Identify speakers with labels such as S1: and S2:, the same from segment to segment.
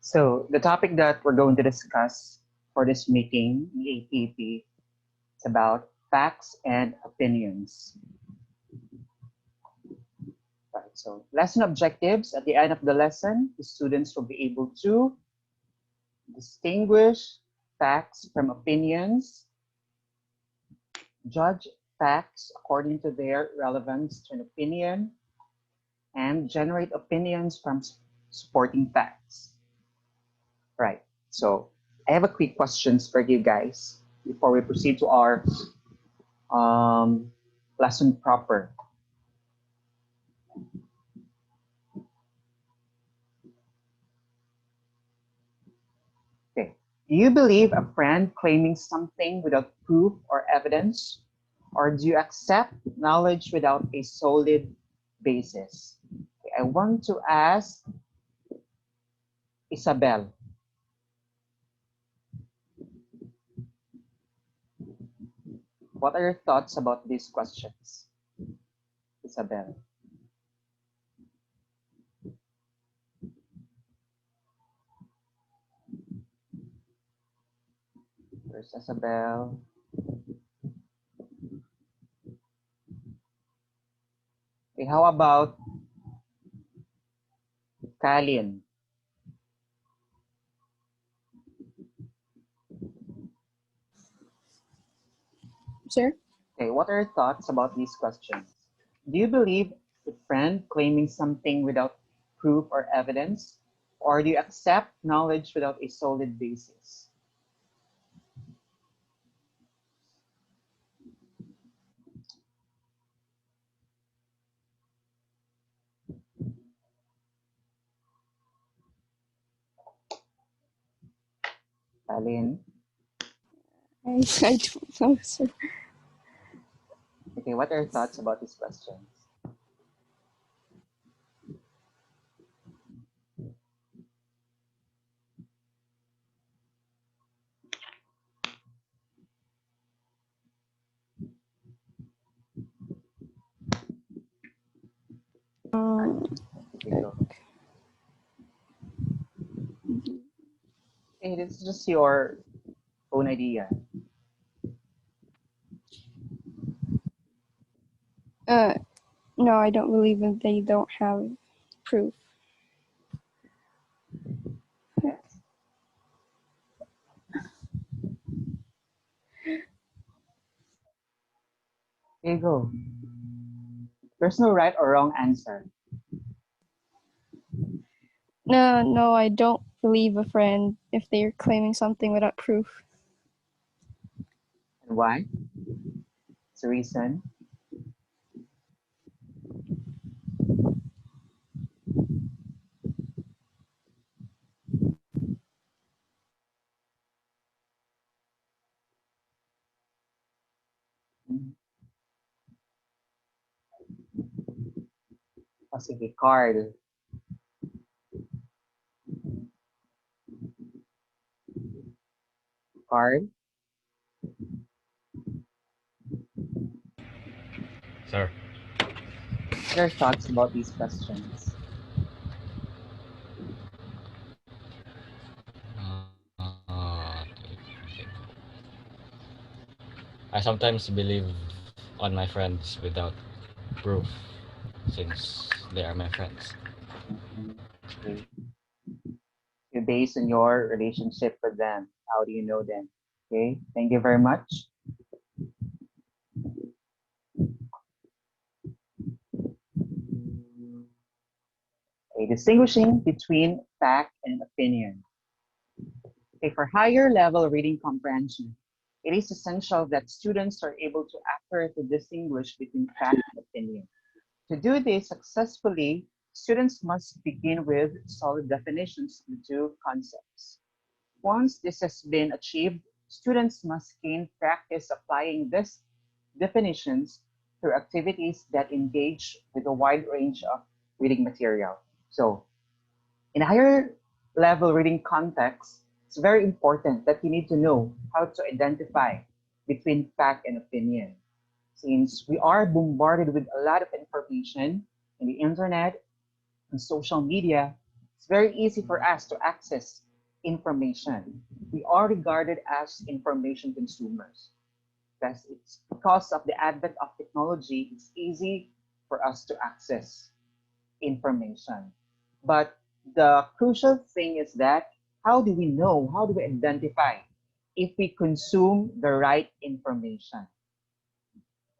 S1: So the topic that we're going to discuss for this meeting, EAPP, is about facts and opinions. Right, so lesson objectives. At the end of the lesson, the students will be able to distinguish facts from opinions, judge facts according to their relevance to an opinion, and generate opinions from supporting facts. Right, so I have a quick questions for you guys before we proceed to our lesson proper. Okay, do you believe a friend claiming something without proof or evidence, or do you accept knowledge without a solid basis? Okay, I want to ask Isabel. What are your thoughts about these questions? Isabel. There's Isabel. Okay, how about Kalin?
S2: Sir?
S1: Okay, what are your thoughts about these questions? Do you believe a friend claiming something without proof or evidence, or do you accept knowledge without a solid basis? Kalin?
S2: I don't know, sir.
S1: Okay, what are your thoughts about these questions? Okay, go. Okay, this is just your own idea.
S2: No, I don't believe in they don't have proof.
S1: Yes. There you go. There's no right or wrong answer.
S2: No, I don't believe a friend if they're claiming something without proof.
S1: And why? It's a reason. Oh, sige, Carl. Carl?
S3: Sir.
S1: What are your thoughts about these questions?
S3: I sometimes believe on my friends without proof since they are my friends.
S1: Okay. You base on your relationship with them. How do you know them? Okay, thank you very much. Okay, distinguishing between fact and opinion. Okay, for higher level reading comprehension, it is essential that students are able to accurately distinguish between fact and opinion. To do this successfully, students must begin with solid definitions of the two concepts. Once this has been achieved, students must gain practice applying these definitions through activities that engage with a wide range of reading material. So, in a higher level reading context, it's very important that you need to know how to identify between fact and opinion. Since we are bombarded with a lot of information in the internet and social media, It's very easy for us to access information. We are regarded as information consumers. It's because of the advent of technology, it's easy for us to access information. But the crucial thing is that how do we know, how do we identify if we consume the right information?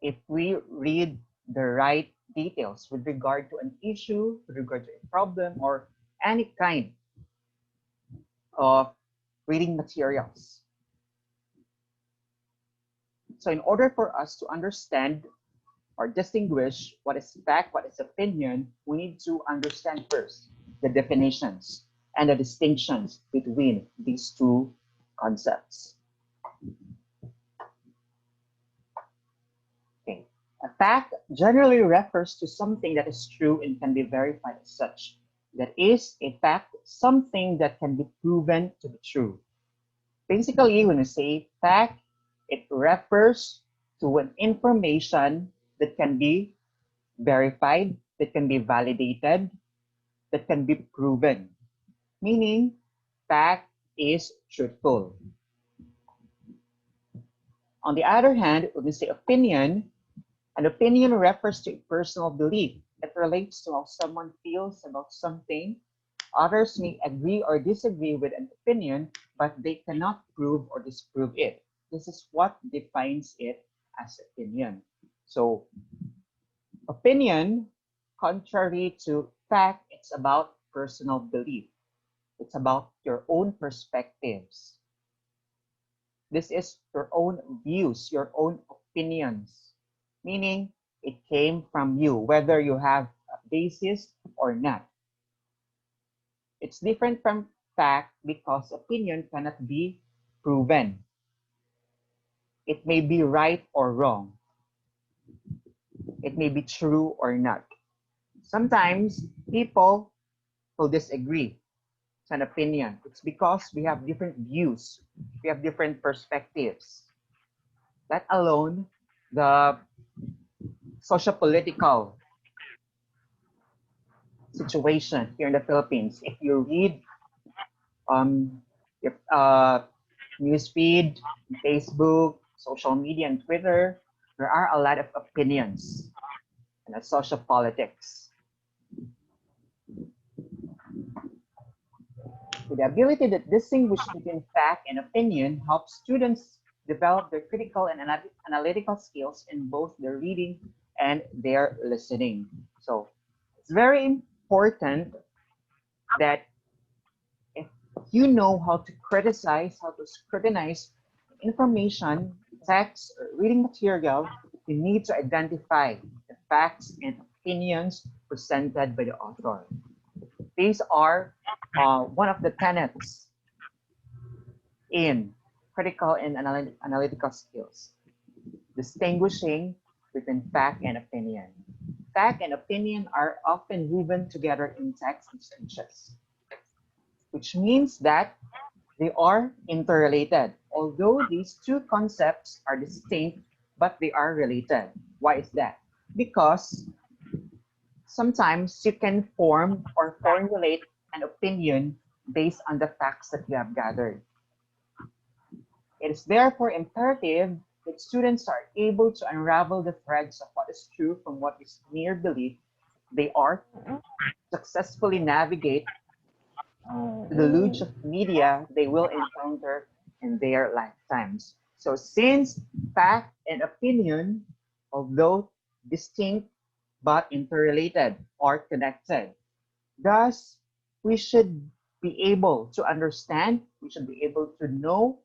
S1: If we read the right details with regard to an issue, with regard to a problem, or any kind of reading materials. So in order for us to understand or distinguish what is fact, what is opinion, we need to understand first the definitions and the distinctions between these two concepts. Okay. A fact generally refers to something that is true and can be verified as such. That is, a fact, something that can be proven to be true. Basically, when we say fact, it refers to an information that can be verified, that can be validated, that can be proven. Meaning, fact is truthful. On the other hand, when we say opinion, an opinion refers to a personal belief. It relates to how someone feels about something. Others may agree or disagree with an opinion, but they cannot prove or disprove it. This is what defines it as opinion. So, opinion, contrary to fact, it's about personal belief. It's about your own perspectives. This is your own views, your own opinions, meaning it came from you, whether you have a basis or not. It's different from fact because opinion cannot be proven. It may be right or wrong. It may be true or not. Sometimes people will disagree to an opinion. It's because we have different views, we have different perspectives. Let alone the socio-political situation here in the Philippines. If you read your news feed, Facebook, social media, and Twitter, there are a lot of opinions and social politics. The ability to distinguish between fact and opinion helps students develop their critical and analytical skills in both their reading and their listening. So it's very important that if you know how to criticize, how to scrutinize information, text, or reading material, you need to identify the facts and opinions presented by the author. These are one of the tenets in critical and analytical skills, distinguishing between fact and opinion. Fact and opinion are often woven together in text and speeches, which means that they are interrelated. Although these two concepts are distinct, but they are related. Why is that? Because sometimes you can form or formulate an opinion based on the facts that you have gathered. It is therefore imperative that students are able to unravel the threads of what is true from what is mere belief. They are successfully navigate the deluge of media they will encounter in their lifetimes. So since fact and opinion, although distinct but interrelated or connected, thus we should be able to understand, we should be able to know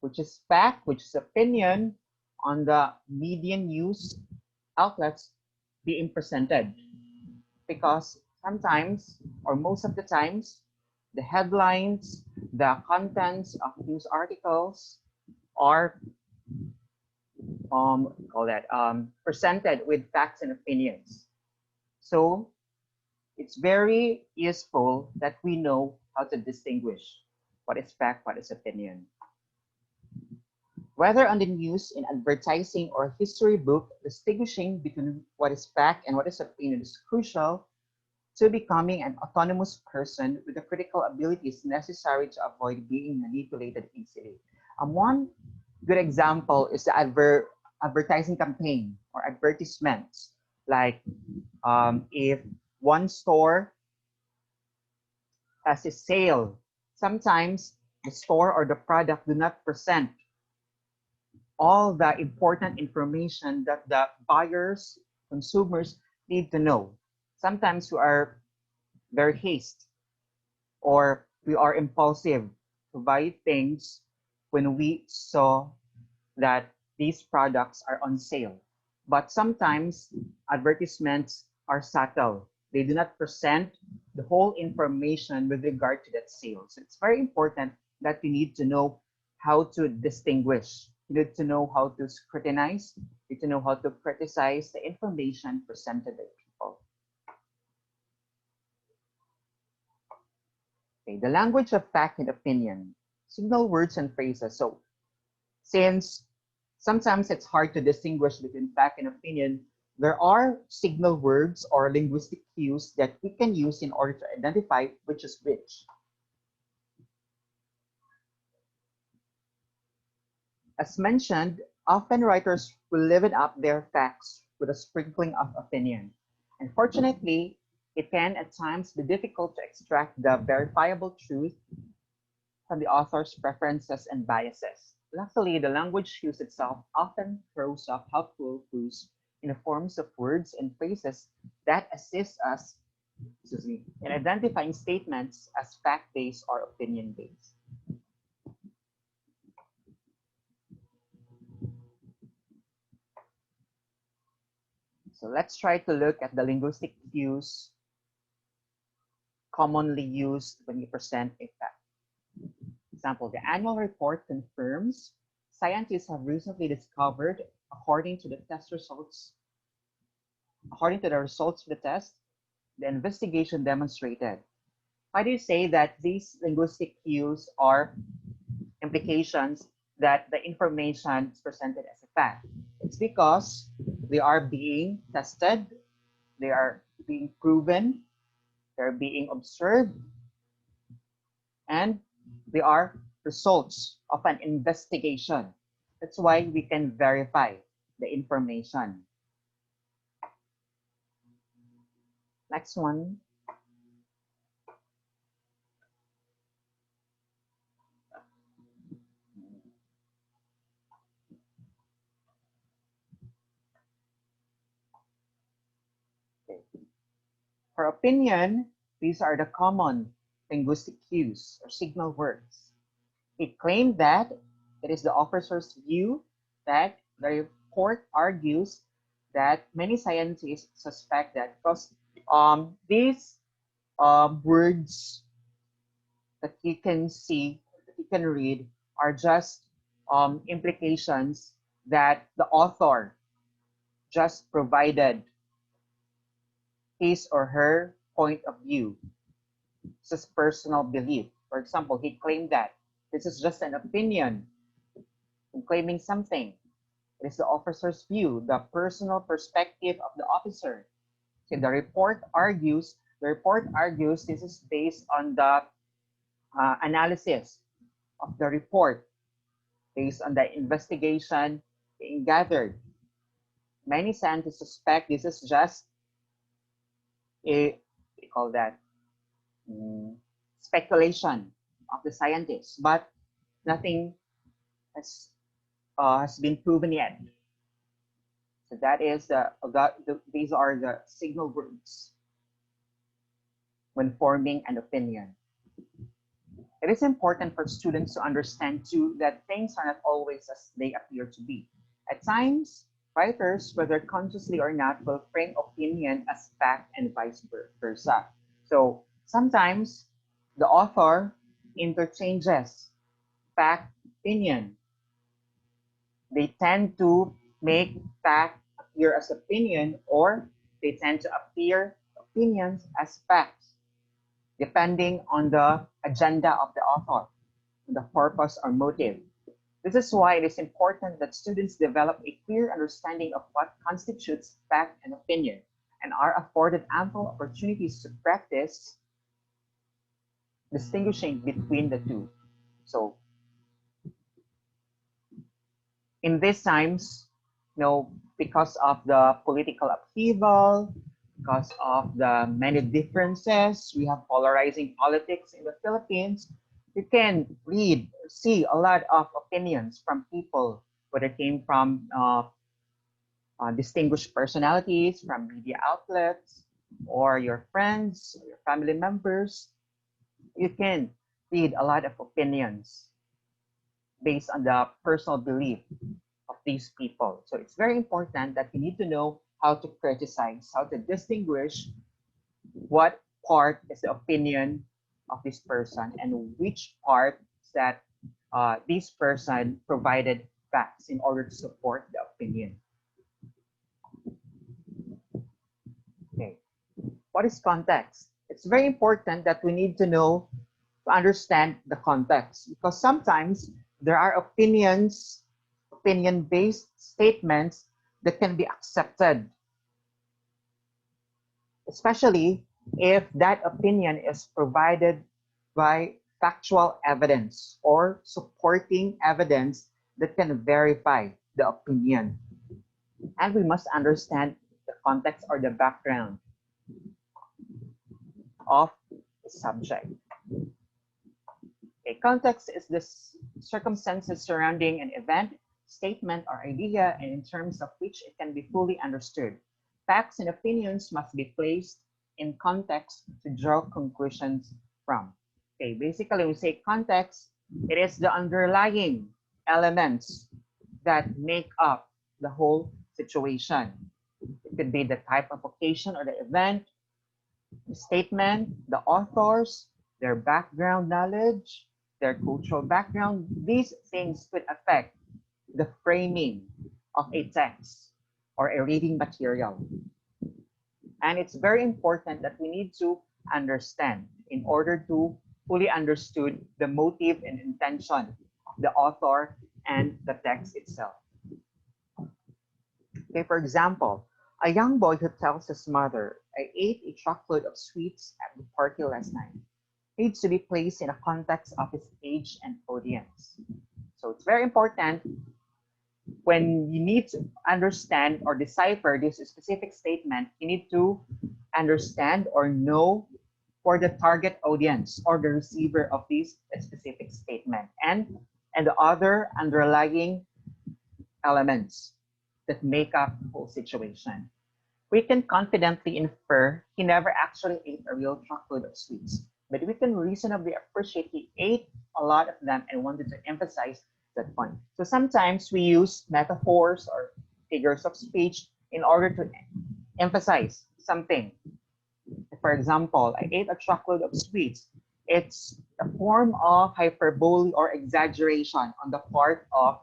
S1: which is fact, which is opinion on the media news outlets being presented. Because sometimes, or most of the times, the headlines, the contents of news articles are presented with facts and opinions. So it's very useful that we know how to distinguish what is fact, what is opinion. Whether on the news, in advertising, or history book, distinguishing between what is fact and what is opinion is crucial to becoming an autonomous person with the critical abilities necessary to avoid being manipulated easily. One good example is the advertising campaign or advertisements. Like if one store has a sale, sometimes the store or the product do not present all the important information that the buyers, consumers need to know. Sometimes we are very hasty or we are impulsive to buy things when we saw that these products are on sale. But sometimes advertisements are subtle. They do not present the whole information with regard to that sale. So it's very important that you need to know how to distinguish. You need to know how to scrutinize. You need to know how to criticize the information presented by people. Okay, the language of fact and opinion, signal words and phrases. So since sometimes it's hard to distinguish between fact and opinion, there are signal words or linguistic cues that we can use in order to identify which is which. As mentioned, often writers will liven up their facts with a sprinkling of opinion. Unfortunately, it can at times be difficult to extract the verifiable truth from the author's preferences and biases. Luckily, the language used itself often throws up helpful clues in the forms of words and phrases that assist us, in identifying statements as fact-based or opinion-based. So let's try to look at the linguistic cues commonly used when you present a fact. Example, the annual report confirms scientists have recently discovered, according to the test results, according to the results of the test, the investigation demonstrated. Why do you say that these linguistic cues are implications that the information is presented as a fact? It's because they are being tested, they are being proven, they're being observed, and they are results of an investigation. That's why we can verify the information. Next one. Okay. For opinion, these are the common linguistic cues or signal words. It claimed that it is the officer's view that the report argues that many scientists suspect that because these words that you can see, that you can read, are just implications that the author just provided his or her point of view. This is personal belief. For example, he claimed that this is just an opinion in claiming something. It is the officer's view, the personal perspective of the officer. So the report argues this is based on the analysis of the report, based on the investigation being gathered. Many scientists suspect this is just a, we call that, speculation of the scientists, but nothing has has been proven yet. So that is these are the signal words when forming an opinion. It is important for students to understand too that things are not always as they appear to be. At times, writers, whether consciously or not, will frame opinion as fact and vice versa. So sometimes the author interchanges fact, opinion. They tend to make fact appear as opinion, or they tend to appear opinions as facts, depending on the agenda of the author, the purpose or motive. This is why it is important that students develop a clear understanding of what constitutes fact and opinion, and are afforded ample opportunities to practice distinguishing between the two. So in these times, because of the political upheaval, because of the many differences, we have polarizing politics in the Philippines. You can see a lot of opinions from people, whether it came from distinguished personalities, from media outlets, or your friends, or your family members. You can read a lot of opinions based on the personal belief of these people. So it's very important that you need to know how to criticize, how to distinguish what part is the opinion of this person and which part that this person provided facts in order to support the opinion. Okay. What is context? It's very important that we need to know to understand the context because sometimes there are opinion-based statements that can be accepted, especially if that opinion is provided by factual evidence or supporting evidence that can verify the opinion. And we must understand the context or the background of the subject. Okay, context is the circumstances surrounding an event, statement, or idea, and in terms of which it can be fully understood. Facts and opinions must be placed in context to draw conclusions from. Okay, basically, we say context, it is the underlying elements that make up the whole situation. It could be the type of occasion or the event, the statement, the authors, their background knowledge, their cultural background. These things could affect the framing of a text or a reading material. And it's very important that we need to understand in order to fully understood the motive and intention of the author and the text itself. Okay, for example, a young boy who tells his mother, I ate a truckload of sweets at the party last night, needs to be placed in a context of his age and audience. So it's very important when you need to understand or decipher this specific statement, you need to understand or know for the target audience or the receiver of this specific statement and the other underlying elements that make up the whole situation. We can confidently infer he never actually ate a real truckload of sweets, but we can reasonably appreciate he ate a lot of them and wanted to emphasize that point. So sometimes we use metaphors or figures of speech in order to emphasize something. For example, I ate a truckload of sweets. It's a form of hyperbole or exaggeration on the part of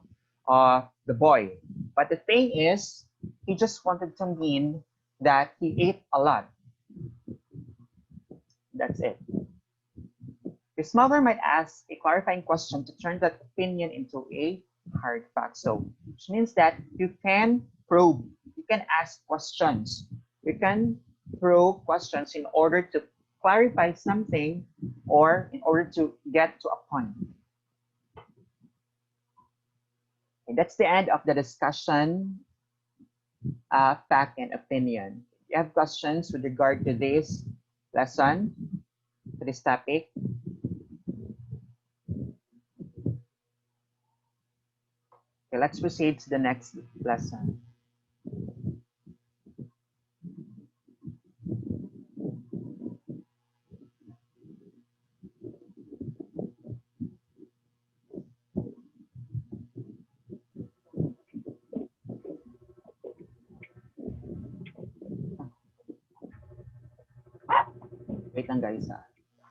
S1: the boy. But the thing is, he just wanted to mean that he ate a lot. That's it. His mother might ask a clarifying question to turn that opinion into a hard fact. So, which means that you can probe, you can ask questions. You can throw questions in order to clarify something or in order to get to a point. And that's the end of the discussion, fact and opinion. If you have questions with regard to this lesson, to this topic, okay, let's proceed to the next lesson. Wait lang guys.